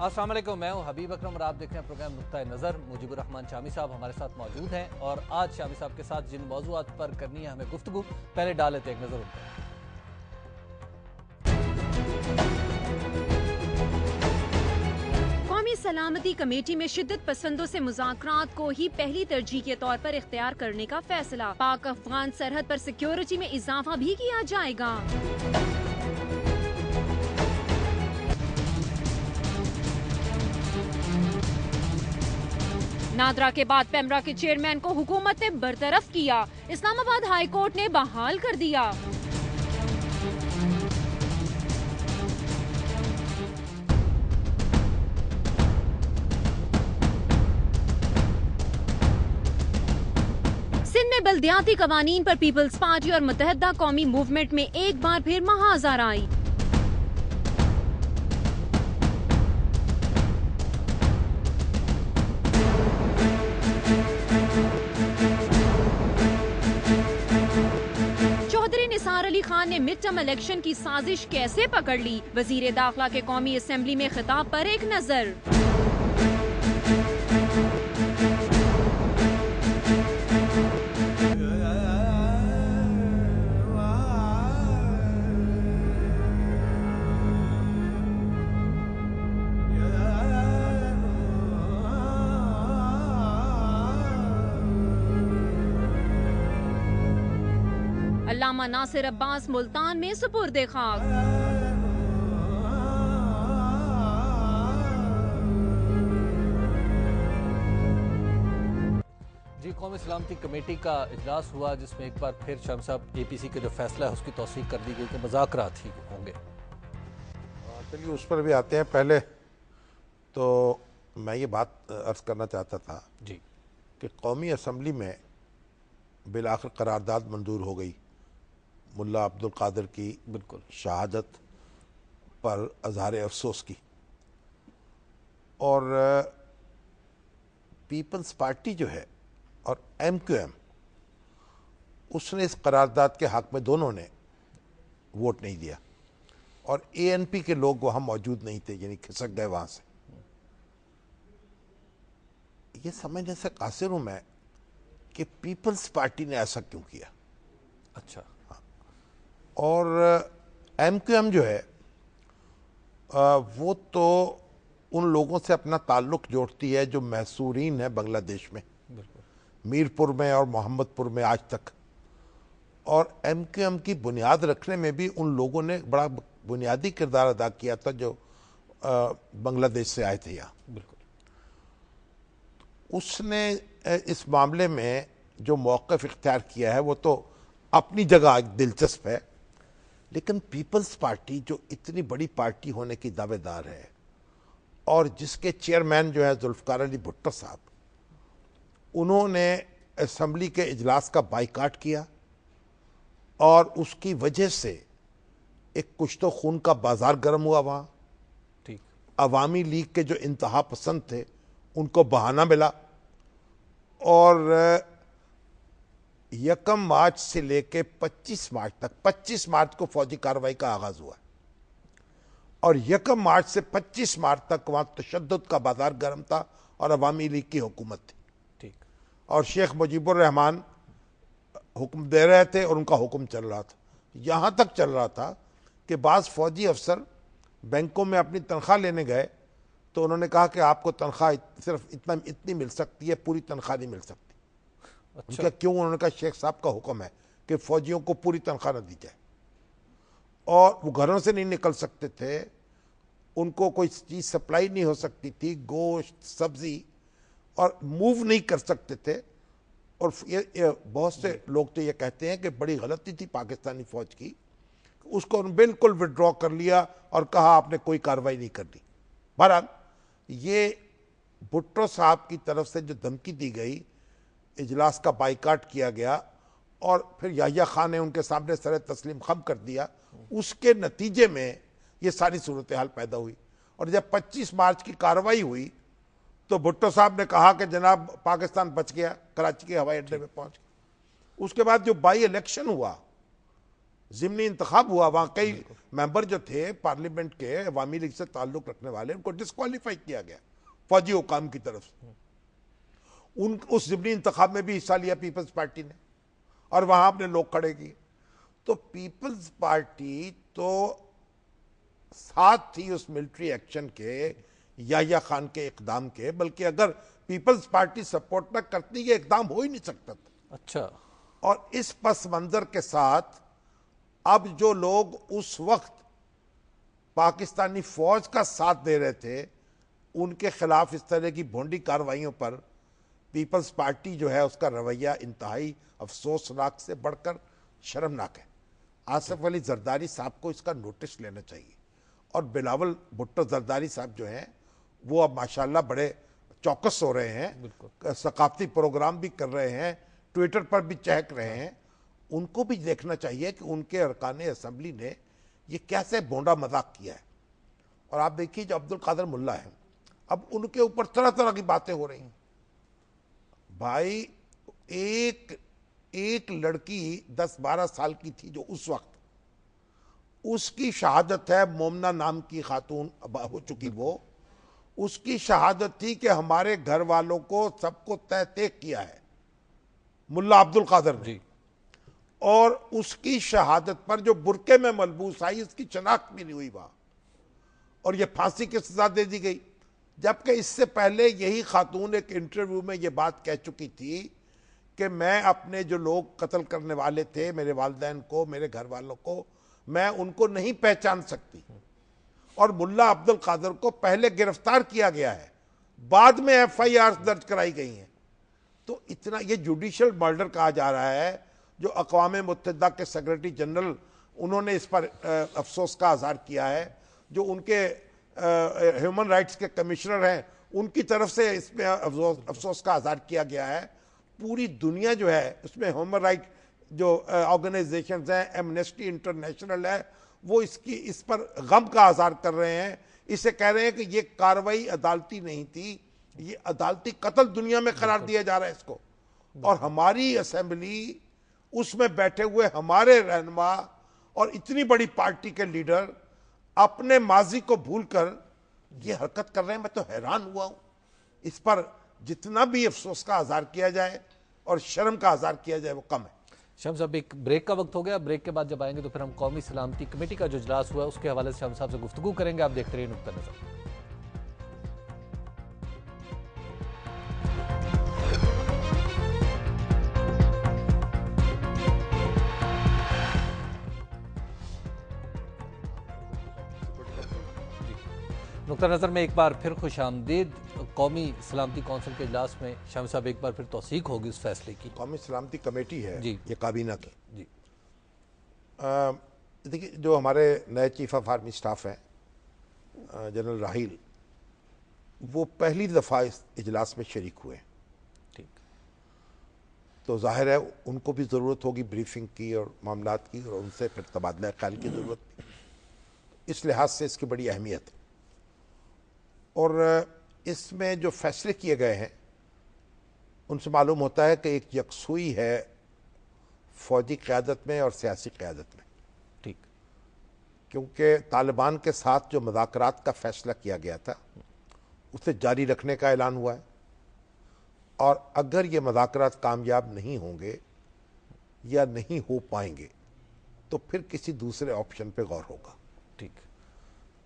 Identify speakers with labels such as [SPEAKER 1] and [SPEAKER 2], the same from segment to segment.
[SPEAKER 1] अस्सलाम वालेकुम, मैं हूं हबीब अकरम और आप देख रहे हैं प्रोग्राम नुक्ता नज़र। मुजीबुर रहमान शामी साहब हमारे साथ मौजूद हैं और आज शामी साहब के साथ जिन मौज़ूआत पर करनी है हमें गुफ्तगू, पहले डाल लेते हैं एक नज़र उन पर।
[SPEAKER 2] कौमी सलामती कमेटी में शिद्दत पसंदों से मुज़ाकरात को ही पहली तरजीह के तौर पर इख्तियार करने का फैसला। पाक अफगान सरहद पर सिक्योरिटी में इजाफा भी किया जाएगा। नादरा के बाद पेमरा के चेयरमैन को हुकूमत ने बरतरफ किया। इस्लामाबाद हाई कोर्ट ने बहाल कर दिया। सिंध में बल्दियाती कवानीन पर पीपल्स पार्टी और मुत्तहदा कौमी मूवमेंट में एक बार फिर महाजर आई। निसार अली खान ने मिड टर्म इलेक्शन की साजिश कैसे पकड़ ली? वजीर दाखिला के कौमी असेंबली में खिताब पर एक नजर। अल्लामा नासिर अब्बास मुल्तान में सुपुर्दे खाक।
[SPEAKER 1] जी, कौमी सलामती कमेटी का इजलास हुआ जिसमें एक बार फिर शाम साहब APC का जो फैसला है उसकी तौसीक कर दी गई कि मुज़ाकरात ही होंगे।
[SPEAKER 3] चलिए उस पर भी आते हैं। पहले तो मैं ये बात अर्ज करना चाहता था
[SPEAKER 1] जी
[SPEAKER 3] कि कौमी असम्बली में बिलाखिर करारदाद मंजूर हो गई मुल्ला अब्दुल कादिर की
[SPEAKER 1] बिल्कुल
[SPEAKER 3] शहादत पर अजहार अफसोस की, और पीपल्स पार्टी जो है और MQM उसने इस करारदाद के हक में दोनों ने वोट नहीं दिया और ANP के लोग वहाँ मौजूद नहीं थे, यानी खिसक गए वहाँ से। ये समझने से कासिर हूँ मैं कि पीपल्स पार्टी ने ऐसा क्यों किया।
[SPEAKER 1] अच्छा,
[SPEAKER 3] और MQM जो है वो तो उन लोगों से अपना ताल्लुक़ जोड़ती है जो महसूरीन है बांग्लादेश में, मीरपुर में और मोहम्मदपुर में आज तक, और MQM की बुनियाद रखने में भी उन लोगों ने बड़ा बुनियादी किरदार अदा किया था जो बांग्लादेश से आए थे यहाँ। उसने इस मामले में जो मौक़िफ़ इख्तियार किया है वो तो अपनी जगह दिलचस्प है, लेकिन पीपल्स पार्टी जो इतनी बड़ी पार्टी होने की दावेदार है और जिसके चेयरमैन जो है जुल्फ़िकार अली भुट्टो साहब, उन्होंने असम्बली के इजलास का बाइकाट किया और उसकी वजह से एक कुछ तो खून का बाजार गर्म हुआ वहाँ।
[SPEAKER 1] ठीक,
[SPEAKER 3] अवामी लीग के जो इंतहा पसंद थे उनको बहाना मिला और 1 मार्च से लेके 25 मार्च तक, 25 मार्च को फौजी कार्रवाई का आगाज हुआ और 1 मार्च से 25 मार्च तक वहाँ तशद्दुद का बाजार गर्म था और अवामी लीग की हुकूमत थी।
[SPEAKER 1] ठीक,
[SPEAKER 3] और शेख मुजीबुर रहमान हुक्म दे रहे थे और उनका हुक्म चल रहा था। यहाँ तक चल रहा था कि बाज़ फौजी अफसर बैंकों में अपनी तनख्वाह लेने गए तो उन्होंने कहा कि आपको तनख्वाह सिर्फ इतनी मिल सकती है, पूरी तनख्वाह नहीं मिल सकती।
[SPEAKER 1] अच्छा,
[SPEAKER 3] उनका क्यों? उन्होंने कहा शेख साहब का हुक्म है कि फौजियों को पूरी तनख्वाह न दी जाए, और वो घरों से नहीं निकल सकते थे, उनको कोई चीज़ सप्लाई नहीं हो सकती थी, गोश्त सब्जी, और मूव नहीं कर सकते थे। और ये बहुत से लोग तो ये कहते हैं कि बड़ी गलती थी पाकिस्तानी फौज की, उसको बिल्कुल विड्रॉ कर लिया और कहा आपने कोई कार्रवाई नहीं करनी। बहरहाल ये भुट्टो साहब की तरफ से जो धमकी दी गई, इजलास का बाइकाट किया गया और फिर याहिया खान ने उनके सामने सर तस्लीम खम कर दिया, उसके नतीजे में ये सारी सूरत हाल पैदा हुई। और जब 25 मार्च की कार्रवाई हुई तो भुट्टो साहब ने कहा कि जनाब पाकिस्तान बच गया, कराची के हवाई अड्डे में पहुंच गया। उसके बाद जो बाई इलेक्शन हुआ ज़िमनी इंतखाब हुआ, वहाँ कई मेंबर जो थे पार्लियामेंट के अवामी लीग से ताल्लुक रखने वाले, उनको डिस्क्वालीफाई किया गया फौजी हुकाम की तरफ से। उस ज़िमनी इंतखाब में भी हिस्सा लिया पीपल्स पार्टी ने, और वहाँ अपने लोग खड़े किए। तो पीपल्स पार्टी तो साथ थी उस मिलिट्री एक्शन के, याहिया खान के इकदाम के, बल्कि अगर पीपल्स पार्टी सपोर्ट न करती ये इकदाम हो ही नहीं सकता था।
[SPEAKER 1] अच्छा।
[SPEAKER 3] और इस पस मंजर के साथ अब जो लोग उस वक्त पाकिस्तानी फौज का साथ दे रहे थे, उनके खिलाफ इस तरह की भोंडी कार्रवाइयों पर पीपल्स पार्टी जो है उसका रवैया इंतहाई अफसोसनाक से बढ़कर शर्मनाक है। आसिफ अली जरदारी साहब को इसका नोटिस लेना चाहिए, और बिलावल भुट्टो जरदारी साहब जो हैं वो अब माशाल्लाह बड़े चौकस हो रहे हैं, सकाफती प्रोग्राम भी कर रहे हैं, ट्विटर पर भी चहक रहे हैं। उनको भी देखना चाहिए कि उनके अरकान असम्बली ने ये कैसे बोंडा मजाक किया है। और आप देखिए जो अब्दुल कादिर मुल्ला है, अब उनके ऊपर तरह तरह की बातें हो रही हैं। भाई एक लड़की 10-12 साल की थी जो उस वक्त, उसकी शहादत है, मोमना नाम की खातून अब हो चुकी वो, उसकी शहादत थी कि हमारे घर वालों को सबको तय किया है मुल्ला अब्दुल कादिर ने, और उसकी शहादत पर जो बुरके में मलबूस आई उसकी शनाख्त भी नहीं हुई वहां, और ये फांसी की सजा दे दी गई। जबकि इससे पहले यही खातून एक इंटरव्यू में ये बात कह चुकी थी कि मैं अपने जो लोग कत्ल करने वाले थे, मेरे वालिदैन को, मेरे घर वालों को, मैं उनको नहीं पहचान सकती। और मुल्ला अब्दुल कादिर को पहले गिरफ्तार किया गया है, बाद में FIR दर्ज कराई गई हैं। तो इतना ये जुडिशल मर्डर कहा जा रहा है, जो अक़वाम मुत्तहिदा के सेक्रेटरी जनरल उन्होंने इस पर अफसोस का इज़हार किया है, जो उनके ह्यूमन राइट्स के कमिश्नर हैं उनकी तरफ से इसमें अफसोस का इज़हार किया गया है। पूरी दुनिया जो है उसमें ह्यूमन राइट जो ऑर्गेनाइजेशंस हैं, एमनेस्टी इंटरनेशनल है, वो इस पर गम का इज़हार कर रहे हैं। इसे कह रहे हैं कि ये कार्रवाई अदालती नहीं थी, ये अदालती कत्ल दुनिया में करार दिया जा रहा है इसको। और हमारी असेंबली, उसमें बैठे हुए हमारे रहनुमा और इतनी बड़ी पार्टी के लीडर अपने माजी को भूलकर ये हरकत कर रहे हैं। मैं तो हैरान हुआ हूं। इस पर जितना भी अफसोस का इज़हार किया जाए और शर्म का इज़हार किया जाए वो कम है।
[SPEAKER 1] शम्स, अब एक ब्रेक का वक्त हो गया। ब्रेक के बाद जब आएंगे तो फिर हम कौमी सलामती कमेटी का जो इजलास हुआ उसके हवाले से शम्स साहब से गुफ्तगू करेंगे। आप देखते रहिए नुक्ता नज़र। नुक्ता नज़र में एक बार फिर खुश आमदीद। कौमी सलामती कौंसिल के इजलास में शम्स साहब एक बार फिर तौसीक होगी उस फैसले की।
[SPEAKER 3] कौमी सलामती कमेटी है
[SPEAKER 1] जी,
[SPEAKER 3] ये काबीना की।
[SPEAKER 1] जी,
[SPEAKER 3] देखिए जो हमारे नए चीफ ऑफ आर्मी स्टाफ हैं जनरल राहील, वो पहली दफ़ा इस इजलास में शरीक हुए।
[SPEAKER 1] ठीक।
[SPEAKER 3] तो जाहिर है उनको भी ज़रूरत होगी ब्रीफिंग की और मामलात की, और उनसे फिर तबादला ख्याल की ज़रूरत भी। इस लिहाज से इसकी बड़ी अहमियत है। और इसमें जो फैसले किए गए हैं उनसे मालूम होता है कि एक यकसुई है फौजी क़यादत में और सियासी क़यादत में।
[SPEAKER 1] ठीक।
[SPEAKER 3] क्योंकि तालिबान के साथ जो मुज़ाकरात का फैसला किया गया था उसे जारी रखने का ऐलान हुआ है, और अगर ये मुज़ाकरात कामयाब नहीं होंगे या नहीं हो पाएंगे तो फिर किसी दूसरे ऑप्शन पे गौर होगा।
[SPEAKER 1] ठीक।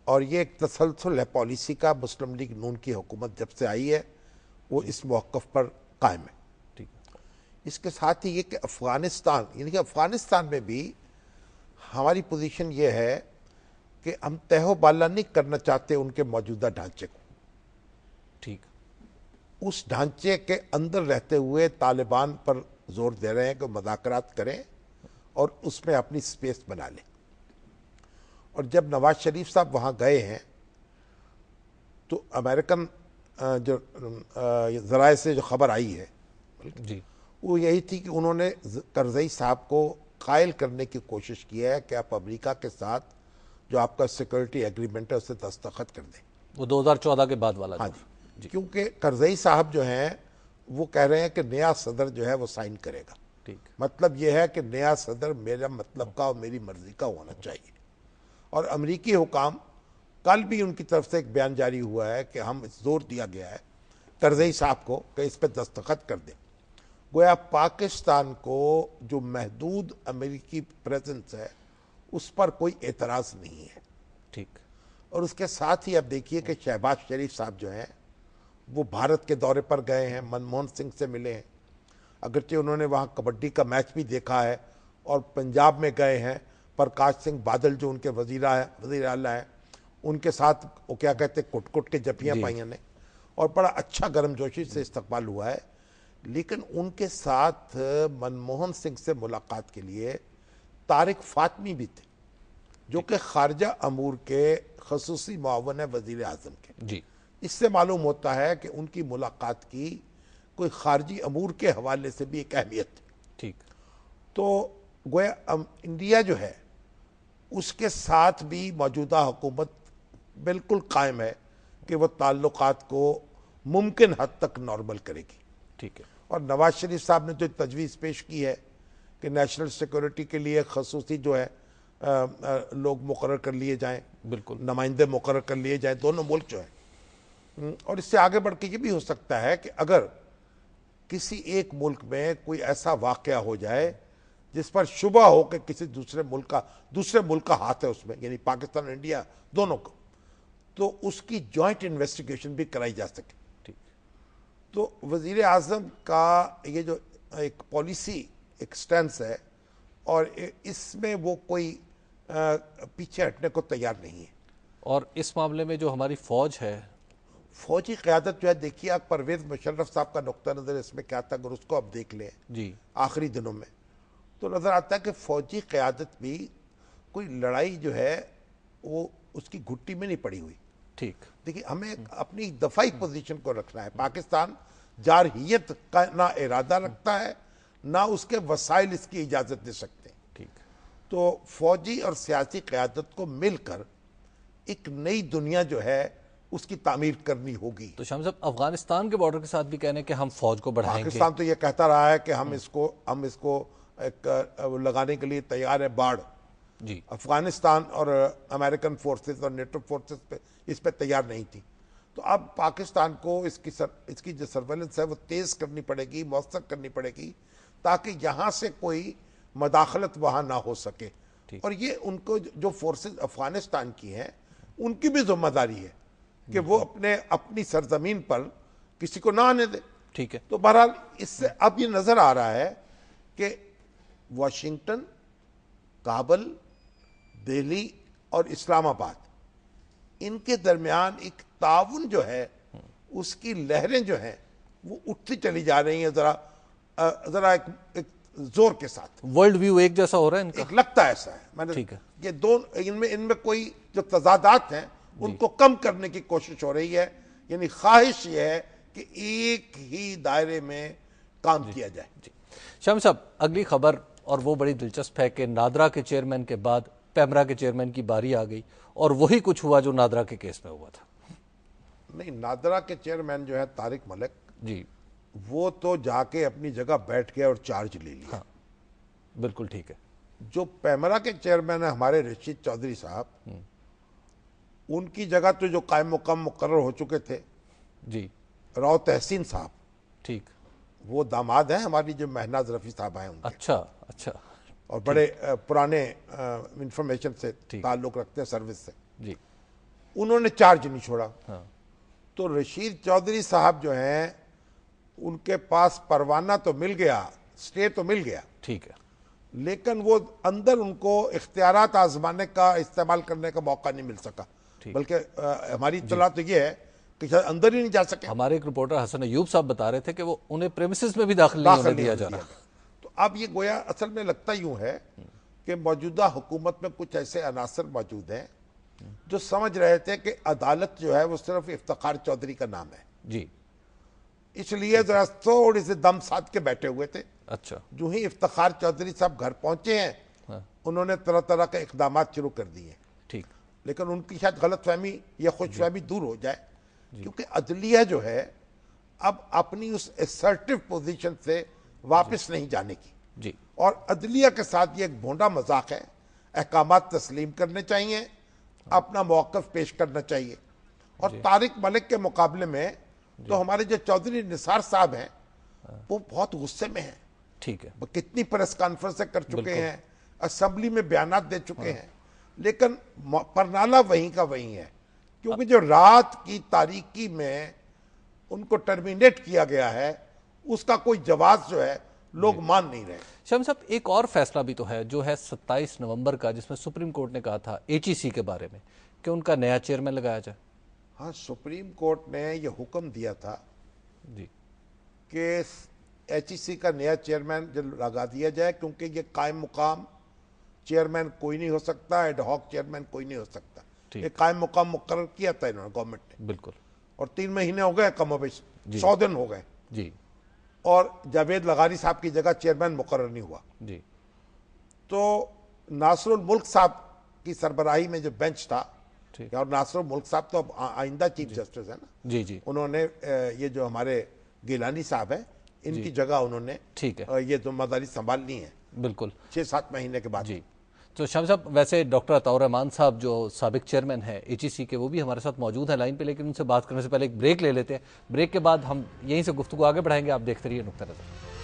[SPEAKER 3] और ये एक तसलसल है पॉलिसी का, मुस्लिम लीग नून की हुकूमत जब से आई है वो इस मौक़िफ़ पर कायम है।
[SPEAKER 1] ठीक।
[SPEAKER 3] इसके साथ ही ये कि अफ़गानिस्तान, यानी कि अफ़गानिस्तान में भी हमारी पोजीशन ये है कि हम तहो बाला नहीं करना चाहते उनके मौजूदा ढांचे को।
[SPEAKER 1] ठीक।
[SPEAKER 3] उस ढांचे के अंदर रहते हुए तालिबान पर जोर दे रहे हैं कि मुज़ाकरात करें और उसमें अपनी स्पेस बना लें। और जब नवाज शरीफ साहब वहाँ गए हैं तो अमेरिकन जो ज़राए से जो खबर आई है
[SPEAKER 1] जी,
[SPEAKER 3] वो यही थी कि उन्होंने करज़ई साहब को कायल करने की कोशिश की है कि आप अमेरिका के साथ जो आपका सिक्योरिटी एग्रीमेंट है उससे दस्तखत कर दें।
[SPEAKER 1] वो 2014 के बाद वाला।
[SPEAKER 3] हाँ जी, क्योंकि करज़ई साहब जो हैं वो कह रहे हैं कि नया सदर जो है वो साइन करेगा।
[SPEAKER 1] ठीक।
[SPEAKER 3] मतलब यह है कि नया सदर मेरा मतलब का और मेरी मर्जी का होना चाहिए। और अमरीकी हुकाम, कल भी उनकी तरफ से एक बयान जारी हुआ है कि हम जोर दिया गया है करज़ई साहब को कि इस पर दस्तखत कर दें। गोया पाकिस्तान को जो महदूद अमेरिकी प्रेजेंस है उस पर कोई एतराज़ नहीं है।
[SPEAKER 1] ठीक।
[SPEAKER 3] और उसके साथ ही अब देखिए कि शहबाज शरीफ साहब जो हैं वो भारत के दौरे पर गए हैं, मनमोहन सिंह से मिले हैं, अगरचे उन्होंने वहाँ कबड्डी का मैच भी देखा है, और पंजाब में गए हैं, प्रकाश सिंह बादल जो उनके वज़ीर आला हैं उनके साथ वो क्या कहते हैं कुट के जपियाँ पाइयाँ ने, और बड़ा अच्छा गर्मजोशी से इस्तकबाल हुआ है। लेकिन उनके साथ मनमोहन सिंह से मुलाकात के लिए तारिक फातमी भी थे जो कि खारजा अमूर के खसूसी मुआवन है वज़ीर आज़म के।
[SPEAKER 1] जी। इससे
[SPEAKER 3] इससे मालूम होता है कि उनकी मुलाकात की कोई खारजी अमूर के हवाले से भी एक अहमियत है।
[SPEAKER 1] ठीक।
[SPEAKER 3] तो गोया इंडिया जो है उसके साथ भी मौजूदा हुकूमत बिल्कुल कायम है कि वह ताल्लुकात को मुमकिन हद तक नॉर्मल करेगी।
[SPEAKER 1] ठीक है।
[SPEAKER 3] और नवाज शरीफ साहब ने जो तजवीज़ पेश की है कि नेशनल सिक्योरिटी के लिए खसूसी जो है लोग मुकर्रर कर लिए जाएं,
[SPEAKER 1] बिल्कुल
[SPEAKER 3] नुमाइंदे मुकर्रर कर लिए जाएं दोनों मुल्क जो है। और इससे आगे बढ़ के ये भी हो सकता है कि अगर किसी एक मुल्क में कोई ऐसा वाक़या हो जाए जिस पर शुबा हो कि किसी दूसरे मुल्क का हाथ है उसमें, यानी पाकिस्तान और इंडिया दोनों को, तो उसकी जॉइंट इन्वेस्टिगेशन भी कराई जा सके।
[SPEAKER 1] ठीक।
[SPEAKER 3] तो वज़ीर आज़म का ये जो एक पॉलिसी एक स्टैंस है और इसमें वो कोई पीछे हटने को तैयार नहीं है।
[SPEAKER 1] और इस मामले में जो हमारी फौज है,
[SPEAKER 3] फौजी क़यादत जो है, देखिए आप परवेज़ मुशर्रफ साहब का नुक्ता नज़र इसमें क्या था, अगर उसको आप देख लें
[SPEAKER 1] जी,
[SPEAKER 3] आखिरी दिनों में, तो नज़र आता है कि फौजी क़यादत भी कोई लड़ाई जो है वो उसकी घुट्टी में नहीं पड़ी हुई।
[SPEAKER 1] ठीक।
[SPEAKER 3] देखिए हमें अपनी दफाई पोजीशन को रखना है। पाकिस्तान जारहियत का ना इरादा रखता है ना उसके वसाइल इसकी इजाज़त दे सकते हैं।
[SPEAKER 1] ठीक।
[SPEAKER 3] तो फौजी और सियासी क़यादत को मिलकर एक नई दुनिया जो है उसकी तामीर करनी होगी।
[SPEAKER 1] तो शाम साहब, अफगानिस्तान के बॉर्डर के साथ भी कहने कि हम फौज को बढ़ाएंगे।
[SPEAKER 3] पाकिस्तान तो ये कहता रहा है कि हम इसको एक लगाने के लिए तैयार है बाढ़।
[SPEAKER 1] जी।
[SPEAKER 3] अफगानिस्तान और अमेरिकन फोर्सेस और नेटो फोर्सेस पे इस पे तैयार नहीं थी। तो अब पाकिस्तान को इसकी जो सर्वेलेंस है वो तेज़ करनी पड़ेगी, मौसर करनी पड़ेगी, ताकि यहाँ से कोई मदाखलत वहाँ ना हो सके। और ये उनको जो फोर्सेस अफगानिस्तान की हैं उनकी भी जिम्मेदारी है कि वो अपनी सरजमीन पर किसी को ना आने दे।
[SPEAKER 1] ठीक है।
[SPEAKER 3] तो बहरहाल इससे अब ये नज़र आ रहा है कि वाशिंगटन, काबुल, दिल्ली और इस्लामाबाद इनके दरमियान एक ताउन जो है उसकी लहरें जो हैं वो उठती चली जा रही हैं, जरा एक जोर के साथ।
[SPEAKER 1] वर्ल्ड व्यू एक जैसा हो रहा है इनका,
[SPEAKER 3] एक लगता है ऐसा है। मैंने
[SPEAKER 1] ठीक है।
[SPEAKER 3] ये इनमें कोई जो तजादात हैं उनको कम करने की कोशिश हो रही है, यानी ख्वाहिश ये है कि एक ही दायरे में काम किया जाए।
[SPEAKER 1] जी। शाम साहब, अगली खबर और वो बड़ी दिलचस्प है कि नादरा के चेयरमैन के बाद पैमरा के चेयरमैन की बारी आ गई और वही कुछ हुआ जो नादरा के केस में हुआ था।
[SPEAKER 3] नहीं, नादरा के चेयरमैन जो है तारिक मलिक
[SPEAKER 1] जी,
[SPEAKER 3] वो तो जाके अपनी जगह बैठ गया और चार्ज ले लिया।
[SPEAKER 1] हाँ, बिल्कुल ठीक है।
[SPEAKER 3] जो पैमरा के चेयरमैन है हमारे रशीद चौधरी साहब, उनकी जगह तो जो कायम मुकम मुकर्रर हो चुके थे
[SPEAKER 1] जी,
[SPEAKER 3] राव तहसीन साहब,
[SPEAKER 1] ठीक,
[SPEAKER 3] वो दामाद हैं हमारी जो महनाज रफ़ी साहब हैं उनके,
[SPEAKER 1] अच्छा अच्छा,
[SPEAKER 3] और बड़े पुराने इंफॉर्मेशन से ताल्लुक़ रखते हैं सर्विस से।
[SPEAKER 1] जी,
[SPEAKER 3] उन्होंने चार्ज नहीं छोड़ा।
[SPEAKER 1] हाँ,
[SPEAKER 3] तो रशीद चौधरी साहब जो हैं उनके पास परवाना तो मिल गया, स्टे तो मिल गया,
[SPEAKER 1] ठीक है,
[SPEAKER 3] लेकिन वो अंदर उनको इख्तियारात आजमाने का, इस्तेमाल करने का मौका नहीं मिल सका। बल्कि हमारी इत्तला तो ये है कि शायद अंदर ही नहीं जा सके।
[SPEAKER 1] हमारे एक रिपोर्टर हसन अयूब साहब बता रहे थे कि वो उन्हें प्रेमिसेस में भी दाखिल नहीं होने दिया जा रहा।
[SPEAKER 3] तो अब ये गोया असल में लगता यूं है कि मौजूदा हुकूमत में कुछ ऐसे अनासर मौजूद हैं जो समझ रहे थे कि अदालत जो है वो सिर्फ इफ्तिखार चौधरी का नाम है
[SPEAKER 1] जी,
[SPEAKER 3] इसलिए जरा थोड़े से दम साध के बैठे हुए थे।
[SPEAKER 1] अच्छा,
[SPEAKER 3] जो ही इफ्तिखार चौधरी साहब घर पहुंचे हैं,
[SPEAKER 1] हाँ,
[SPEAKER 3] उन्होंने तरह तरह के इकदाम शुरू कर दिए।
[SPEAKER 1] ठीक,
[SPEAKER 3] लेकिन उनकी शायद गलतफहमी या खुशफहमी दूर हो जाए, क्योंकि अदलिया जो है अब अपनी उस असर्टिव पोजीशन से वापस नहीं जाने की।
[SPEAKER 1] जी।
[SPEAKER 3] और अदलिया के साथ ये एक भोंडा मजाक है। अहकामात तस्लीम करने चाहिए, अपना मौक़िफ़ पेश करना चाहिए। और तारिक मलिक के मुकाबले में तो हमारे जो चौधरी निसार साहब हैं वो बहुत गुस्से में हैं।
[SPEAKER 1] ठीक है।
[SPEAKER 3] वो कितनी प्रेस कॉन्फ्रेंसें कर चुके हैं, असेंबली में बयानात दे चुके हैं, लेकिन परनाला वहीं का वहीं है। क्योंकि जो रात की तारीकी में उनको टर्मिनेट किया गया है उसका कोई जवाब जो है लोग मान नहीं रहे।
[SPEAKER 1] शामी साहब, एक और फैसला भी तो है जो है 27 नवंबर का, जिसमें सुप्रीम कोर्ट ने कहा था एचईसी के बारे में कि उनका नया चेयरमैन लगाया जाए।
[SPEAKER 3] हाँ, सुप्रीम कोर्ट ने यह हुक्म दिया था
[SPEAKER 1] जी
[SPEAKER 3] कि एचईसी का नया चेयरमैन जब लगा दिया जाए, क्योंकि ये कायम मुकाम चेयरमैन कोई नहीं हो सकता, एडहॉक चेयरमैन कोई नहीं हो सकता। ये कायम मुकाम मुकर्रर किया था इन्होंने, गवर्नमेंट ने।
[SPEAKER 1] बिल्कुल।
[SPEAKER 3] और 3 महीने हो गए, कमोबेश 100 दिन हो गए
[SPEAKER 1] जी।
[SPEAKER 3] और जावेद लगारी साहब की जगह चेयरमैन मुकर्रर नहीं हुआ।
[SPEAKER 1] जी।
[SPEAKER 3] तो नासरुल मुल्क साहब की सरबराही में जो बेंच था,
[SPEAKER 1] ठीक।
[SPEAKER 3] और नासरुल मुल्क साहब तो अब आइंदा चीफ जस्टिस है ना।
[SPEAKER 1] जी जी।
[SPEAKER 3] उन्होंने ये जो हमारे गिलानी साहब है इनकी जगह उन्होंने,
[SPEAKER 1] ठीक है,
[SPEAKER 3] ये जिम्मेदारी संभालनी है।
[SPEAKER 1] बिल्कुल
[SPEAKER 3] 6-7 महीने के बाद।
[SPEAKER 1] जी। तो शामी साहब, वैसे डॉक्टर अताउर रहमान साहब जो साबिक चेयरमैन है एचईसी के, वो भी हमारे साथ मौजूद है लाइन पे, लेकिन उनसे बात करने से पहले एक ब्रेक ले लेते हैं। ब्रेक के बाद हम यहीं से गुफ्तगू आगे बढ़ाएंगे। आप देखते रहिए नुक्ता नज़र।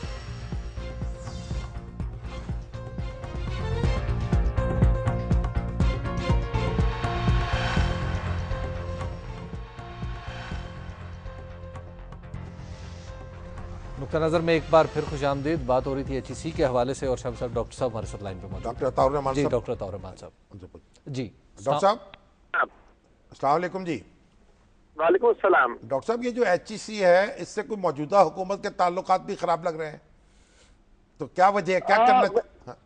[SPEAKER 1] नुक्ता नज़र में एक बार फिर खुशामदीद। बात हो रही थी एचईसी के हवाले से और शामी साहब, डॉक्टर साहब हमारे साथ लाइन पे मौजूद।
[SPEAKER 3] डॉक्टर अताउर रहमान
[SPEAKER 1] जी,
[SPEAKER 3] साहब।
[SPEAKER 1] डॉक्टर अताउर रहमान साहब जी।
[SPEAKER 3] डॉक्टर साहब, अस्सलाम वालेकुम जी।
[SPEAKER 4] वालेकुम अस्सलाम।
[SPEAKER 3] डॉक्टर साहब, ये जो एचईसी है इससे कोई मौजूदा हुकूमत के ताल्लुकात भी खराब लग रहे हैं, तो क्या वजह है, क्या करना? हाँ।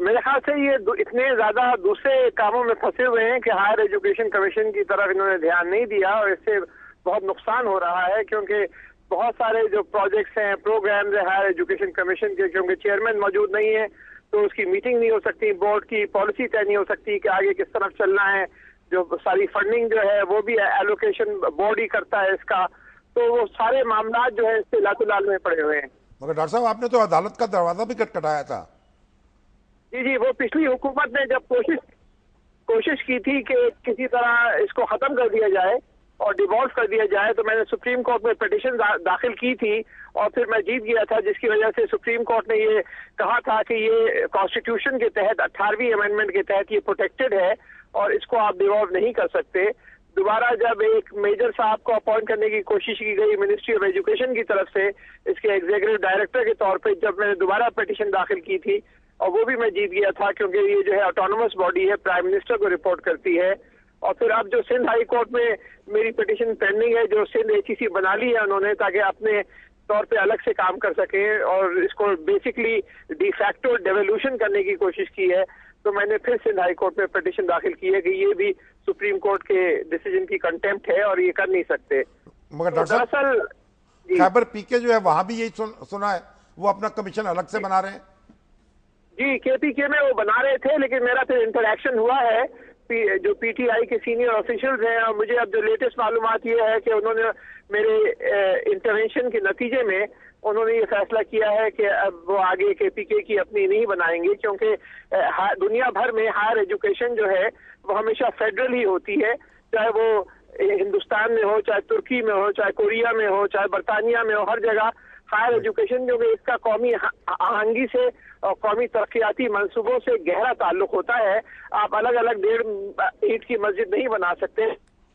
[SPEAKER 4] मेरे ख्याल से ये इतने ज्यादा दूसरे कामों में फंसे हुए हैं कि हायर एजुकेशन कमीशन की तरफ इन्होंने ध्यान नहीं दिया और इससे बहुत नुकसान हो रहा है। क्योंकि बहुत सारे जो प्रोजेक्ट्स हैं, प्रोग्राम्स है हायर एजुकेशन कमीशन के, क्योंकि चेयरमैन मौजूद नहीं है तो उसकी मीटिंग नहीं हो सकती, बोर्ड की पॉलिसी तय नहीं हो सकती कि आगे किस तरफ चलना है। जो सारी फंडिंग जो है वो भी एलोकेशन बोर्ड ही करता है इसका, तो वो सारे मामला जो है इससे लातुलाल में पड़े हुए हैं।
[SPEAKER 3] मगर डॉक्टर साहब, आपने तो अदालत का दरवाजा भी खटखटाया था।
[SPEAKER 4] जी जी, वो पिछली हुकूमत ने जब कोशिश की थी कि किसी तरह इसको खत्म कर दिया जाए और डिवॉल्व कर दिया जाए, तो मैंने सुप्रीम कोर्ट में पिटीशन दाखिल की थी और फिर मैं जीत गया था, जिसकी वजह से सुप्रीम कोर्ट ने ये कहा था कि ये कॉन्स्टिट्यूशन के तहत 18वीं अमेंडमेंट के तहत ये प्रोटेक्टेड है और इसको आप डिवॉल्व नहीं कर सकते। दोबारा जब एक मेजर साहब को अपॉइंट करने की कोशिश की गई मिनिस्ट्री ऑफ एजुकेशन की तरफ से इसके एग्जीक्यूटिव डायरेक्टर के तौर पे, जब मैंने दोबारा पिटीशन दाखिल की थी और वो भी मैं जीत गया था, क्योंकि ये जो है ऑटोनोमस बॉडी है, प्राइम मिनिस्टर को रिपोर्ट करती है। और फिर अब जो सिंध हाई कोर्ट में मेरी पिटीशन पेंडिंग है, जो सिंध एचईसी बना ली है उन्होंने ताकि अपने तौर पे अलग से काम कर सके और इसको बेसिकली डिफैक्टो डेवोल्यूशन करने की कोशिश की है, तो मैंने फिर सिंध हाई कोर्ट में पिटीशन दाखिल की है कि ये भी सुप्रीम कोर्ट के डिसीजन की कंटेम्प्ट है और ये कर नहीं सकते।
[SPEAKER 3] मगर डॉक्टर साहब, खैबर पीके जो है वहां भी यही सुना है, वो अपना कमीशन अलग से बना रहे हैं।
[SPEAKER 4] जी, केपीके में वो बना रहे थे, लेकिन मेरा फिर इंटरेक्शन हुआ है जो पीटीआई के सीनियर ऑफिशियल्स हैं और मुझे अब जो लेटेस्ट मालूमात ये है कि उन्होंने मेरे इंटरवेंशन के नतीजे में उन्होंने ये फैसला किया है कि अब वो आगे केपीके की अपनी नहीं बनाएंगे, क्योंकि दुनिया भर में हायर एजुकेशन जो है वो हमेशा फेडरल ही होती है, चाहे वो हिंदुस्तान में हो, चाहे तुर्की में हो, चाहे कोरिया में हो, चाहे बरतानिया में हो, हर जगह हायर एजुकेशन जो है इसका कौमी आहंगी से और कौमी तरक्याती मंसूबों से गहरा ताल्लुक होता है। आप अलग अलग 1.5 ईंट की मस्जिद नहीं बना सकते,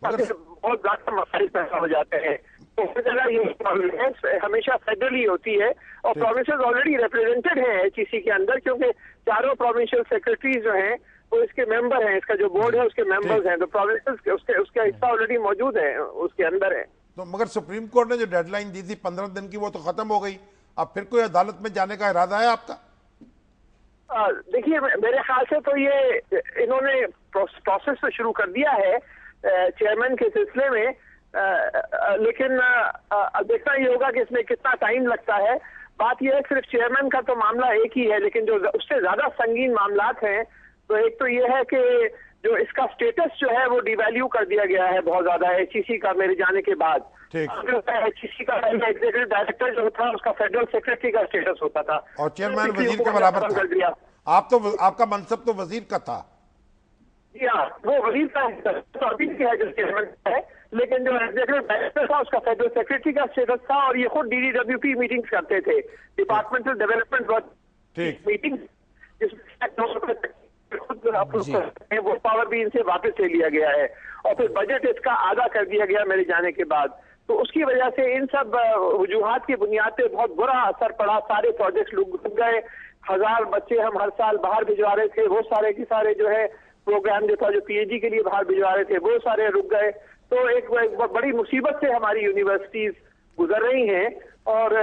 [SPEAKER 4] बहुत ज्यादा मसाइल पैदा हो जाते हैं। तो हर जगह ये हमेशा फेडरल ही होती है और प्रोविंसेस ऑलरेडी रिप्रेजेंटेड हैं एचईसी के अंदर, क्योंकि चारों प्रोविंशियल सेक्रेटरीज जो हैं वो इसके मेंबर हैं, इसका जो बोर्ड है उसके मेंबर्स हैं, तो प्रोविंसेस उसका हिस्सा ऑलरेडी मौजूद है, उसके अंदर है।
[SPEAKER 3] तो मगर सुप्रीम कोर्ट ने जो डेडलाइन दी थी 15 दिन की, वो तो खत्म हो गई। अब फिर कोई अदालत में जाने का इरादा है आपका?
[SPEAKER 4] देखिए, मेरे ख्याल से तो ये इन्होंने प्रोसेस तो शुरू कर दिया है चेयरमैन के सिलसिले में, लेकिन अब देखना ये होगा कि इसमें कितना टाइम लगता है। बात यह है सिर्फ चेयरमैन का तो मामला एक ही है, लेकिन जो उससे ज्यादा संगीन मामलात हैं, तो एक तो ये है कि जो इसका स्टेटस जो है वो डिवैल्यू कर दिया गया है बहुत ज्यादा एचईसी का मेरे जाने के बाद।
[SPEAKER 3] ठीक।
[SPEAKER 4] HEC का एग्जीक्यूटिव डायरेक्टर जो था उसका फेडरल सेक्रेटरी का स्टेटस होता था
[SPEAKER 3] और चेयरमैन वजीर के बराबर
[SPEAKER 4] कर
[SPEAKER 3] था।
[SPEAKER 4] दिया।
[SPEAKER 3] आप तो, आपका मनसब तो वजीर का था।
[SPEAKER 4] जी हाँ, वो वजीर का तो अभी भी है जो चेयरमैन है, लेकिन जो एग्जीक्यूटिव डायरेक्टर था उसका फेडरल सेक्रेटरी का स्टेटस था और ये खुद DDWP मीटिंग्स करते थे, डिपार्टमेंटल डेवलपमेंट
[SPEAKER 3] ठीक।
[SPEAKER 4] मीटिंग, जिसमें वो पावर भी इनसे वापस ले लिया गया है और फिर बजट इसका आधा कर दिया गया मेरे जाने के बाद। तो उसकी वजह से इन सब वजूहात की बुनियाद पे बहुत बुरा असर पड़ा। सारे प्रोजेक्ट्स रुक गए, 1000 बच्चे हम हर साल बाहर भिजवा रहे थे, वो सारे के सारे जो है प्रोग्राम जो था जो PhD के लिए बाहर भिजवा रहे थे वो सारे रुक गए। तो एक बड़ी मुसीबत से हमारी यूनिवर्सिटीज गुजर रही हैं और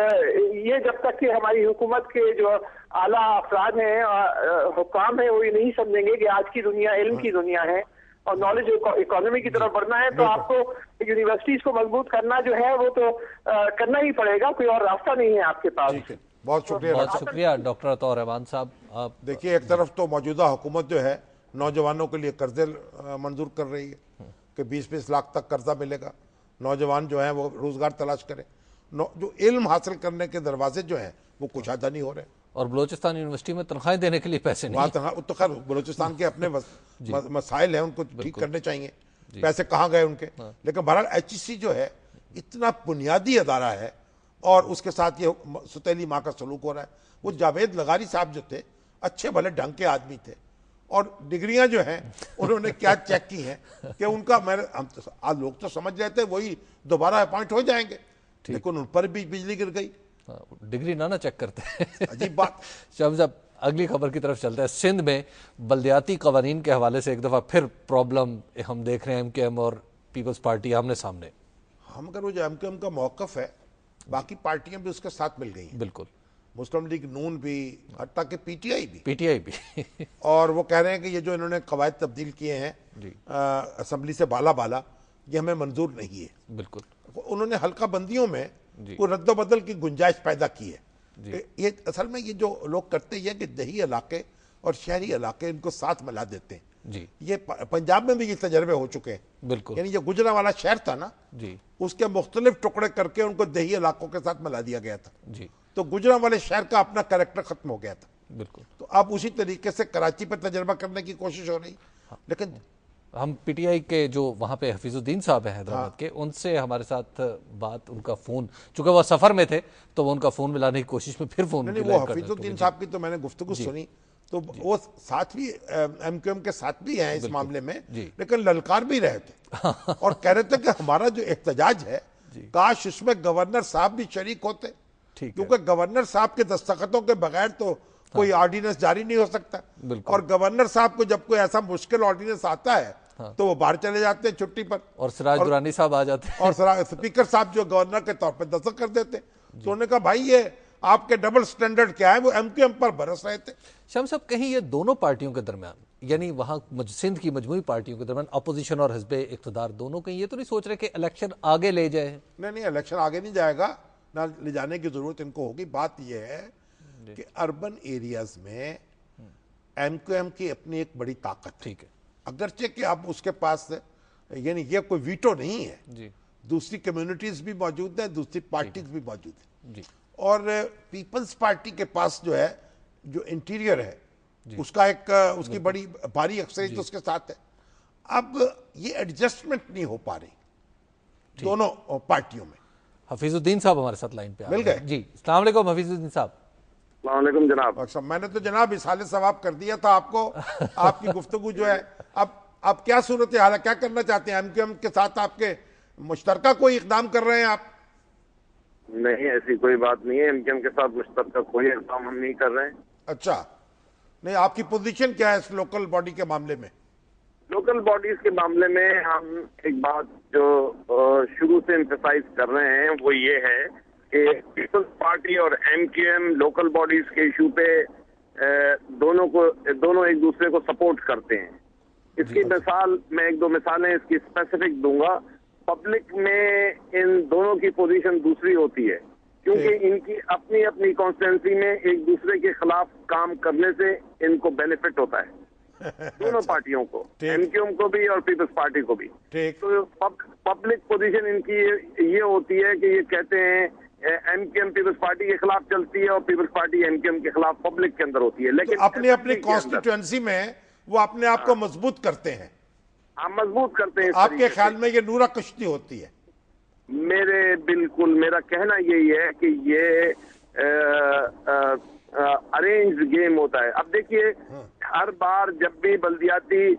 [SPEAKER 4] ये जब तक कि हमारी हुकूमत के जो आला अफराद हैं, हुक्काम हैं, वो ये नहीं समझेंगे कि आज की दुनिया इल्म की दुनिया है और नॉलेज इकोनॉमी की तरफ बढ़ना है, तो आपको यूनिवर्सिटीज को मजबूत करना जो है वो तो करना ही पड़ेगा, कोई और रास्ता नहीं है आपके पास।
[SPEAKER 3] बहुत शुक्रिया।
[SPEAKER 1] बहुत शुक्रिया डॉक्टर अतौर रहमान साहब। आप
[SPEAKER 3] देखिए, एक तरफ तो मौजूदा हुकूमत जो है नौजवानों के लिए कर्जे मंजूर कर रही है कि 20-20 लाख तक कर्जा मिलेगा, नौजवान जो है वो रोजगार तलाश करें। जो इल्म हासिल करने के दरवाजे जो हैं वो कुशादा नहीं हो रहे।
[SPEAKER 1] और बलोचिस्तान यूनिवर्सिटी में तनख्वाहें देने के लिए पैसे नहीं।
[SPEAKER 3] तो खैर बलूचिस्तान के अपने मसाइल हैं, उनको ठीक करने चाहिए, पैसे कहाँ गए उनके। लेकिन बहरहाल HEC जो है इतना बुनियादी अदारा है और उसके साथ ये सुतैली माँ का सलूक हो रहा है। वो जावेद लगारी साहब जो थे अच्छे भले ढंग के आदमी थे और डिग्रियां जो हैं उन्होंने क्या चेक की हैं कि उनका आज लोग तो समझ रहे थे वही दोबारा अपॉइंट हो जाएंगे, लेकिन उन पर भी बिजली गिर गई।
[SPEAKER 1] डिग्री ना चेक करते।
[SPEAKER 3] अजीब बात।
[SPEAKER 1] शम्स, अब अगली खबर की तरफ चलते हैं। सिंध में बल्दियाती कवानीन के हवाले से एक दफा फिर प्रॉब्लम हम देख रहे हैं, MKM और पीपल्स पार्टी आमने सामने।
[SPEAKER 3] हम अगर वो जो MKM का मौकफ है, बाकी पार्टियां भी उसके साथ मिल गई हैं।
[SPEAKER 1] बिल्कुल,
[SPEAKER 3] मुस्लिम लीग नून भी, हत्ता कि PTI भी और वो कह रहे हैं कि ये जो इन्होंने कवायद तब्दील किए हैं असम्बली से बाला ये हमें मंजूर नहीं है।
[SPEAKER 1] बिल्कुल,
[SPEAKER 3] उन्होंने हल्का बंदियों में कोई रद्दोबदल की गुंजाइश पैदा की है। ये असल में ये जो लोग करते हैं कि दही इलाके और शहरी इलाके इनको साथ मिला देते हैं
[SPEAKER 1] जी।
[SPEAKER 3] ये पंजाब में भी ये तजर्बे हो चुके हैं।
[SPEAKER 1] बिल्कुल,
[SPEAKER 3] यानी जो गुजरांवाला शहर था ना
[SPEAKER 1] जी,
[SPEAKER 3] उसके मुख्तलिफ टुकड़े करके उनको दही इलाकों के साथ मिला दिया गया था
[SPEAKER 1] जी।
[SPEAKER 3] तो गुजरांवाले शहर का अपना कैरेक्टर खत्म हो गया था।
[SPEAKER 1] बिल्कुल,
[SPEAKER 3] तो अब उसी तरीके से कराची पर तजर्बा करने की कोशिश हो रही। लेकिन
[SPEAKER 1] हम PTI के जो वहाँ पे हफीजुद्दीन साहब हैं हैदराबाद के, उनसे हमारे साथ बात, उनका फ़ोन, चूंकि वो सफ़र में थे तो वो उनका फ़ोन मिलाने की कोशिश में फिर फ़ोन
[SPEAKER 3] नहीं, वो हफीजुद्दीन साहब की तो मैंने गुफ्तगू सुनी, तो वो साथ भी MKM के साथ भी हैं इस मामले में, लेकिन ललकार भी रहे थे और कह रहे थे कि हमारा जो एहतजाज है काश उसमें गवर्नर साहब भी शरीक होते, क्योंकि गवर्नर साहब के दस्तखतों के बगैर तो कोई ऑर्डिनेंस जारी नहीं हो सकता। और गवर्नर साहब को जब कोई ऐसा मुश्किल ऑर्डिनेंस आता है तो वो बाहर चले जाते हैं छुट्टी पर
[SPEAKER 1] और सिराज दुरानी साहब आ जाते हैं
[SPEAKER 3] और स्पीकर साहब जो गवर्नर के तौर पर दस्तखत कर देते। तो उन्होंने कहा भाई ये आपके डबल स्टैंडर्ड क्या है, वो MKM पर बरस रहे थे।
[SPEAKER 1] शम्स साहब, कहीं ये दोनों पार्टियों के दरमियान, यानी वहाँ सिंध की मजमूई पार्टियों के दरमियान अपोजिशन और हिज़्ब इक़्तिदार दोनों कहीं ये तो नहीं सोच रहे कि इलेक्शन आगे ले जाए?
[SPEAKER 3] नहीं, इलेक्शन आगे नहीं जाएगा, ना ले जाने की जरूरत इनको होगी। बात यह है कि अर्बन एरियाज में MKM की अपनी एक बड़ी ताकत, ठीक है, अगरचे कि अब उसके पास यानी ये कोई वीटो नहीं है जी। दूसरी कम्युनिटीज भी मौजूद हैं, दूसरी पार्टीज भी मौजूद हैं जी। और पीपल्स पार्टी के पास जो है जो इंटीरियर है उसका एक उसकी बड़ी भारी अक्सरियत उसके साथ है। अब ये एडजस्टमेंट नहीं हो पा रही दोनों पार्टियों में।
[SPEAKER 1] हफीजुद्दीन साहब हमारे साथ लाइन पे
[SPEAKER 3] मिल गए
[SPEAKER 1] जी। अस्सलाम वालेकुम हफीजुद्दीन साहब।
[SPEAKER 5] वालेकुम जनाब।
[SPEAKER 3] अच्छा, मैंने तो जनाब इसाले सवाब कर दिया था आपको। आपकी गुफ्तगू जो है अब क्या सूरत हाल है, क्या करना चाहते हैं? MKM के साथ आपके मुश्तरका कोई इकदाम कर रहे हैं आप?
[SPEAKER 5] नहीं, ऐसी कोई बात नहीं है, MKM के साथ मुश्तरका कोई इकदाम हम नहीं कर रहे हैं।
[SPEAKER 3] अच्छा, नहीं, आपकी पोजीशन क्या है इस लोकल बॉडी के मामले में?
[SPEAKER 5] लोकल बॉडीज के मामले में हम एक बात जो शुरू से एम्फसाइज कर रहे हैं वो ये है कि पीपल्स पार्टी और MKM लोकल बॉडीज के इशू पे दोनों एक दूसरे को सपोर्ट करते हैं। इसकी मिसाल मैं एक दो मिसालें इसकी स्पेसिफिक दूंगा। पब्लिक में इन दोनों की पोजीशन दूसरी होती है क्योंकि इनकी अपनी अपनी कॉन्स्टिट्यूंसी में एक दूसरे के खिलाफ काम करने से इनको बेनिफिट होता है। दोनों पार्टियों को, एमक्यूएम को भी और पीपल्स पार्टी को भी।
[SPEAKER 3] ठीक।
[SPEAKER 5] तो पब्लिक पोजीशन इनकी ये होती है कि ये कहते हैं एमक्यूएम पीपल्स पार्टी के खिलाफ चलती है और पीपल्स पार्टी एमक्यूएम के खिलाफ पब्लिक के अंदर होती है, लेकिन
[SPEAKER 3] तो अपनी अपनी कॉन्स्टिट्यूएंसी में वो अपने आप को मजबूत करते हैं।
[SPEAKER 5] हम मजबूत करते हैं।
[SPEAKER 3] आपके ख्याल में ये नूरा कश्ती होती है?
[SPEAKER 5] बिल्कुल मेरा कहना यही है कि ये अरेंज गेम होता है। अब देखिए, हर बार जब भी बल्दियाती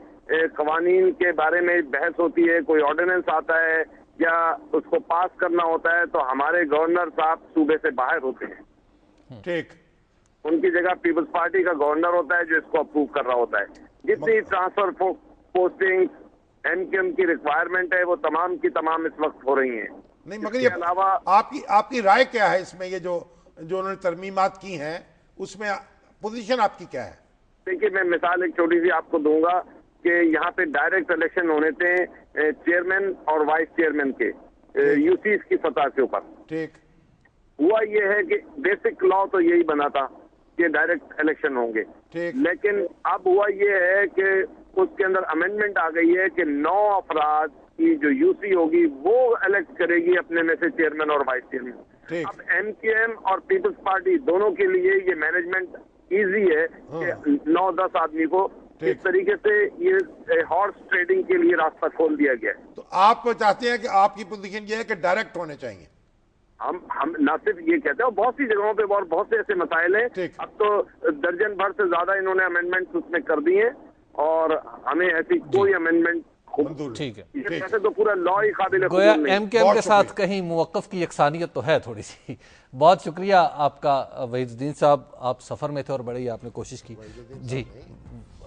[SPEAKER 5] कवानीन के बारे में बहस होती है, कोई ऑर्डिनेंस आता है या उसको पास करना होता है, तो हमारे गवर्नर साहब सूबे से बाहर होते हैं।
[SPEAKER 3] ठीक।
[SPEAKER 5] उनकी जगह पीपल्स पार्टी का गवर्नर होता है जो इसको अप्रूव कर रहा होता है। जितनी ट्रांसफर पोस्टिंग एमक्यूएम की रिक्वायरमेंट है वो तमाम की तमाम इस वक्त हो रही हैं।
[SPEAKER 3] नहीं, मगर ये
[SPEAKER 5] अलावा
[SPEAKER 3] आपकी राय क्या है इसमें? ये जो उन्होंने तरमीमात की हैं उसमें पोजीशन आपकी क्या है?
[SPEAKER 5] देखिए, मैं मिसाल एक छोटी सी आपको दूंगा कि यहाँ पे डायरेक्ट इलेक्शन होने थे चेयरमैन और वाइस चेयरमैन के यूसीज की सतह के ऊपर।
[SPEAKER 3] ठीक।
[SPEAKER 5] हुआ ये है कि बेसिक लॉ तो यही बना था कि डायरेक्ट इलेक्शन होंगे, लेकिन अब हुआ ये है कि उसके अंदर अमेंडमेंट आ गई है कि 9 अफराद की जो यूसी होगी वो इलेक्ट करेगी अपने में से चेयरमैन और वाइस चेयरमैन। अब एमक्यूएम और पीपल्स पार्टी दोनों के लिए ये मैनेजमेंट इजी है कि 9-10 आदमी को इस तरीके से ये हॉर्स ट्रेडिंग के लिए रास्ता खोल दिया गया है।
[SPEAKER 3] तो आप चाहते हैं कि आपकी पोजीशन ये है कि डायरेक्ट होने चाहिए?
[SPEAKER 5] हम ना सिर्फ ये कहते हैं, बहुत सी जगहों पे और बहुत से ऐसे मसाइल हैं। अब तो दर्जन भर से ज्यादा इन्होंने अमेंडमेंट उसमें कर दिए हैं और हमें ऐसी कोई अमेंडमेंट
[SPEAKER 1] ठीक है।
[SPEAKER 5] वैसे तो पूरा लॉ ही काबिल
[SPEAKER 1] गोया एमक्यूएम के साथ कहीं मुवक्कफ की यकसानियत तो है थोड़ी सी। बहुत शुक्रिया आपका वहीदुद्दीन साहब, आप सफर में थे और बड़ी आपने कोशिश की। जी,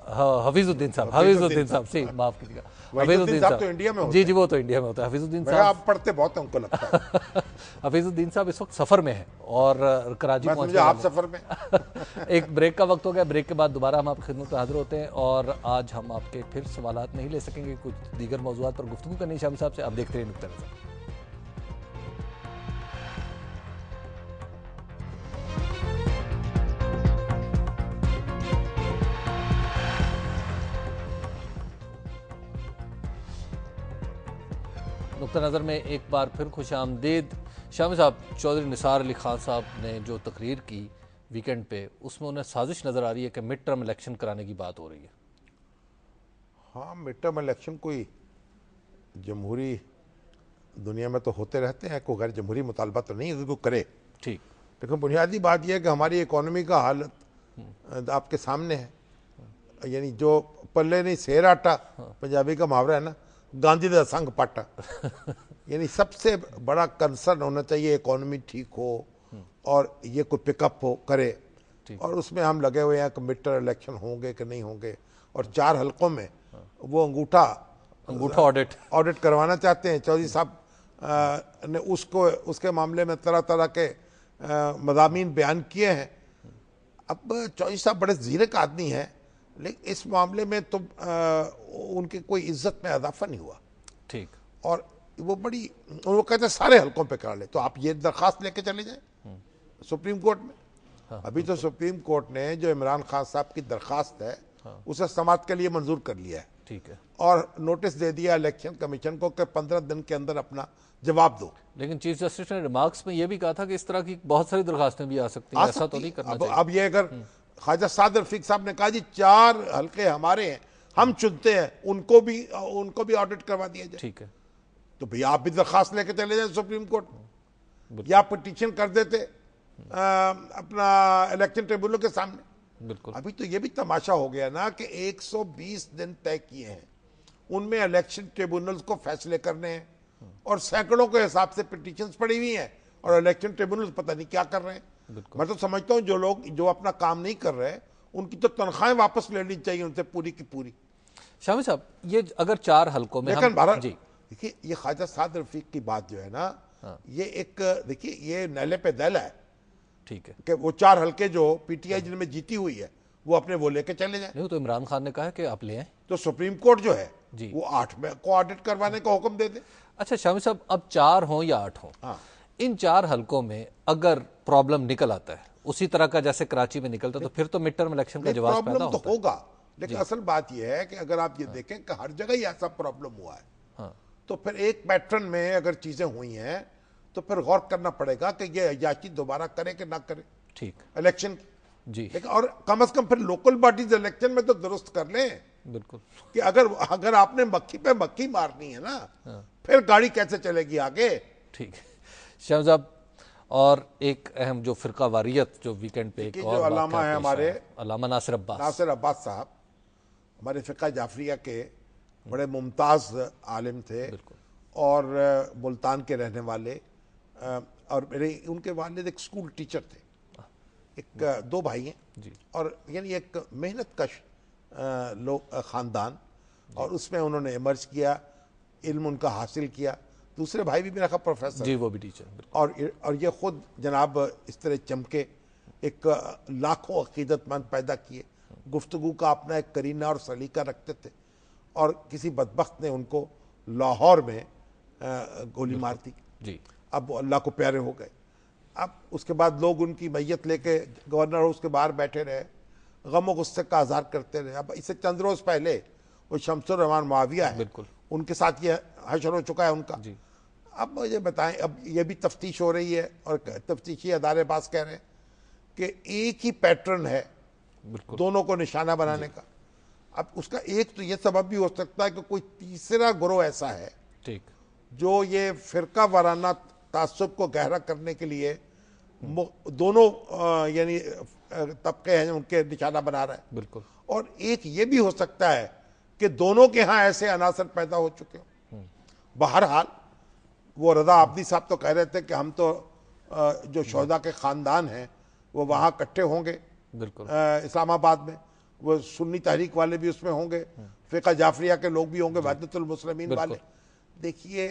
[SPEAKER 1] हफीजुद्दीन साहब जी, माफ कीजिएगा, हफीजुद्दीन साहब
[SPEAKER 3] तो इंडिया में
[SPEAKER 1] जी वो तो इंडिया में होता है। हफीजुद्दीन साहब
[SPEAKER 3] आप पढ़ते बहुत हैं, हमको लगता है।
[SPEAKER 1] हफीजुद्दीन साहब इस वक्त सफर में है और कराची पहुंच गए।
[SPEAKER 3] आप सफर में
[SPEAKER 1] एक ब्रेक का वक्त हो गया, ब्रेक के बाद दोबारा हम आपकी खिदमत में हाजिर होते हैं और आज हम आपके फिर सवालात नहीं ले सकेंगे, कुछ दीगर मौजूदात पर गुफ्तगू करनी शामिल साहब से। आप देखते रहिए नुक्ता नज़र। नुक्ता नज़र में एक बार फिर खुश आमदीद। शामी साहब, चौधरी निसार अली खान साहब ने जो तकरीर की वीकेंड पे, उसमें उन्हें साजिश नज़र आ रही है कि मिड टर्म इलेक्शन कराने की बात हो रही है।
[SPEAKER 3] हाँ, मिड टर्म इलेक्शन कोई जमहूरी दुनिया में तो होते रहते हैं, कोई गैर जमहूरी मुतालबा तो नहीं है कि करे।
[SPEAKER 1] ठीक।
[SPEAKER 3] लेकिन बुनियादी बात यह है कि हमारी इकोनॉमी का हालत आपके सामने है। यानी जो पल्ले नहीं सेर आटा, पंजाबी का मुहावरा है ना, गांधी दा संग पाटा। यानी सबसे बड़ा कंसर्न होना चाहिए इकोनॉमी ठीक हो और ये कोई पिकअप हो करे, और उसमें हम लगे हुए हैं कि मिड टर्म इलेक्शन होंगे कि नहीं होंगे, और 4 हलकों में वो अंगूठा ऑडिट करवाना चाहते हैं। चौधरी साहब ने उसके मामले में तरह तरह के मज़ामीन बयान किए हैं। अब चौधरी साहब बड़े ज़ीरक आदमी हैं, लेकिन इस मामले में तो उनकी कोई इज्जत में इजाफा नहीं हुआ।
[SPEAKER 1] ठीक।
[SPEAKER 3] और वो कहते हैं सारे हलकों पे करा ले, तो आप ये दरखास्त लेके चले जाएं सुप्रीम कोर्ट में। अभी तो सुप्रीम कोर्ट ने जो इमरान खान साहब की दरखास्त है उसे समाअत के लिए मंजूर कर लिया है।
[SPEAKER 1] ठीक है।
[SPEAKER 3] और नोटिस दे दिया इलेक्शन कमीशन को कि 15 दिन के अंदर अपना जवाब दो।
[SPEAKER 1] लेकिन चीफ जस्टिस ने रिमार्क्स में यह भी कहा था कि इस तरह की बहुत सारी दरखास्तें भी आ सकती हैं, ऐसा तो नहीं करना चाहिए।
[SPEAKER 3] अब ये अगर ख्वाजा साद रफीक साहब ने कहा जी 4 हल्के हमारे हैं, हम चुनते हैं, उनको भी ऑडिट करवा दिया जाए।
[SPEAKER 1] ठीक है।
[SPEAKER 3] तो भैया आप भी दरखास्त लेके चले जाए सुप्रीम कोर्ट में, या पिटीशन कर देते अपना इलेक्शन ट्रिब्यूनल के सामने।
[SPEAKER 1] बिल्कुल।
[SPEAKER 3] अभी तो ये भी तमाशा हो गया ना कि 120 दिन तय किए हैं, उनमें इलेक्शन ट्रिब्यूनल्स को फैसले करने हैं और सैकड़ों के हिसाब से पिटीशंस पड़ी हुई हैं, और इलेक्शन ट्रिब्यूनल्स पता नहीं क्या कर रहे हैं। मैं तो समझता हूं जो लोग जो अपना काम नहीं कर रहे उनकी तो तनख्वाहें वापस लेनी चाहिए उनसे पूरी की पूरी।
[SPEAKER 1] शामी साहब, ये अगर 4 हलकों में
[SPEAKER 3] लेकिन भारत देखिए, ये ख्वाजा साद रफीक की बात जो है ना, ये एक देखिए ये नैले पे दैल है।
[SPEAKER 1] ठीक है
[SPEAKER 3] कि वो 4 हल्के जो पीटीआई जिनमें जीती हुई है वो अपने वो लेके चले जाए।
[SPEAKER 1] नहीं, तो इमरान खान ने कहा है कि आप ले आए,
[SPEAKER 3] तो सुप्रीम कोर्ट जो है
[SPEAKER 1] जी
[SPEAKER 3] वो 8 में को ऑडिट करवाने का हुक्म दे दे।
[SPEAKER 1] अच्छा शामी साहब, अब 4 हो या 8 हो, इन 4 हलकों में अगर प्रॉब्लम निकल आता है उसी तरह का जैसे कराची में निकलता, तो फिर तो मिड टर्म इलेक्शन का जवाब पैदा
[SPEAKER 3] तो होगा, लेकिन असल बात यह है कि अगर आप ये देखें कि हर जगह ही ऐसा प्रॉब्लम हुआ है,
[SPEAKER 1] हाँ,
[SPEAKER 3] तो फिर एक पैटर्न में अगर चीजें हुई हैं तो फिर गौर करना पड़ेगा कि ये अयाशी दोबारा करे कि ना करे
[SPEAKER 1] ठीक
[SPEAKER 3] इलेक्शन की।
[SPEAKER 1] जी,
[SPEAKER 3] लेकिन और कम से कम फिर लोकल बॉडीज इलेक्शन में तो दुरुस्त कर लें
[SPEAKER 1] बिल्कुल
[SPEAKER 3] कि अगर आपने मक्खी पे मक्खी मारनी है ना, फिर गाड़ी कैसे चलेगी आगे।
[SPEAKER 1] ठीक है शाम साहब, और एक अहम जो फिरका वारियत जो वीकेंड पे एक
[SPEAKER 3] जो
[SPEAKER 1] और
[SPEAKER 3] अल्लामा
[SPEAKER 1] वाक़या
[SPEAKER 3] है
[SPEAKER 1] पेश
[SPEAKER 3] हमारे
[SPEAKER 1] आया, अल्लामा नासिर
[SPEAKER 3] अब्बास साहब, हमारे फ़िक़ा जाफरिया के बड़े मुमताज़ आलिम थे और मुल्तान के रहने वाले, और मेरे उनके वालिद एक स्कूल टीचर थे। एक दो भाई हैं और यानी एक मेहनत कश लोग ख़ानदान, और उसमें उन्होंने इमर्ज किया, इल्म उनका हासिल किया। दूसरे भाई भी मेरा ख्याल प्रोफेसर
[SPEAKER 1] जी, वो भी टीचर,
[SPEAKER 3] और ये खुद जनाब इस तरह चमके, एक लाखों अकीदतमंद पैदा किए, गुफ्तगू का अपना एक करीना और सलीका रखते थे, और किसी बदबख्त ने उनको लाहौर में गोली मार दी।
[SPEAKER 1] जी,
[SPEAKER 3] अब वो अल्लाह को प्यारे हो गए। अब उसके बाद लोग उनकी मैयत लेके गवर्नर हाउस के बाहर बैठे रहे, गम गुस्से का आज़ार करते रहे। अब इससे चंद रोज़ पहले वो शमसुर रहमान मुआविया है, उनके साथ ये हशर हो चुका है उनका। जी। अब मुझे बताएं, अब ये भी तफ्तीश हो रही है और तफ्तीशी अदारे पास कह रहे हैं कि एक ही पैटर्न है दोनों को निशाना बनाने का। अब उसका एक तो ये सबब भी हो सकता है कि कोई तीसरा गिरोह ऐसा है
[SPEAKER 1] ठीक,
[SPEAKER 3] जो ये फिरका वाराना तासुब को गहरा करने के लिए दोनों यानी तबके हैं उनके निशाना बना रहा है।
[SPEAKER 1] बिल्कुल।
[SPEAKER 3] और एक ये भी हो सकता है कि दोनों के यहाँ ऐसे अनासर पैदा हो चुके हो। बहरहाल वो रजा आबदी साहब तो कह रहे थे कि हम तो जो शोहदा के ख़ानदान हैं वो वहाँ इकट्ठे होंगे,
[SPEAKER 1] बिल्कुल,
[SPEAKER 3] इस्लामाबाद में। वो सुन्नी तहरीक वाले भी उसमें होंगे, फ़िक़ा जाफरिया के लोग भी होंगे, वहदतुल मुस्लिमीन वाले। देखिए,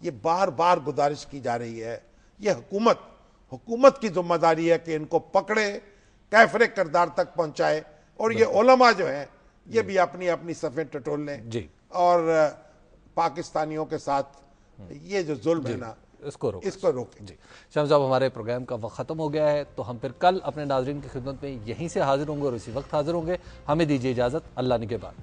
[SPEAKER 3] ये बार बार गुजारिश की जा रही है, ये हुकूमत की जिम्मेदारी है कि इनको पकड़े, कैफरे किरदार तक पहुंचाए, और ये उलमा जो हैं ये भी अपनी अपनी सफ़ें टटोल लें
[SPEAKER 1] जी,
[SPEAKER 3] और पाकिस्तानियों के साथ ये जो जुल्म है ना,
[SPEAKER 1] इसको
[SPEAKER 3] रोकें।
[SPEAKER 1] जी शाम साहब, हमारे प्रोग्राम का वक्त ख़त्म हो गया है, तो हम फिर कल अपने नाज़रीन की खिदमत में यहीं से हाजिर होंगे और इसी वक्त हाजिर होंगे। हमें दीजिए इजाज़त, अल्लाह ने के बाद।